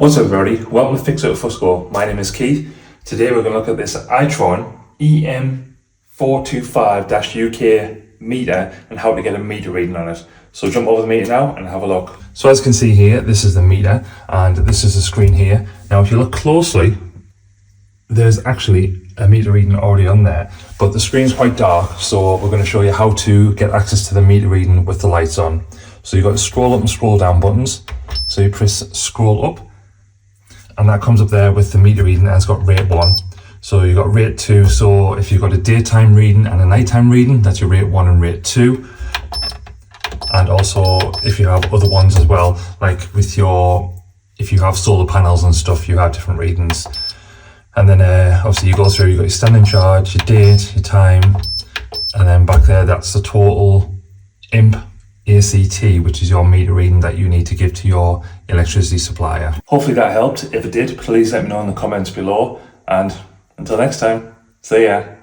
What's up everybody, welcome to It With Fusco. My name is Keith. Today we're going to look at this Itron EM425 UK meter and how to get a meter reading on it. So jump over the meter now and have a look. So as you can see here, this is the meter and this is the screen here. Now if you look closely, there's actually a meter reading already on there, but the screen's quite dark, so we're going to show you how to get access to the meter reading with the lights on. So you've got scroll up and scroll down buttons. So you press scroll up, and that comes up there with the meter reading, and it's got rate 1. So you've got rate 2, so if you've got a daytime reading and a nighttime reading, that's your rate 1 and rate 2. And also if you have other ones as well, like with if you have solar panels and stuff, you have different readings. And then obviously you go through, you've got your standing charge, your date, your time, and then back there that's the total imp ACT, which is your meter reading that you need to give to your electricity supplier. Hopefully that helped. If it did, please let me know in the comments below, and until next time, see ya.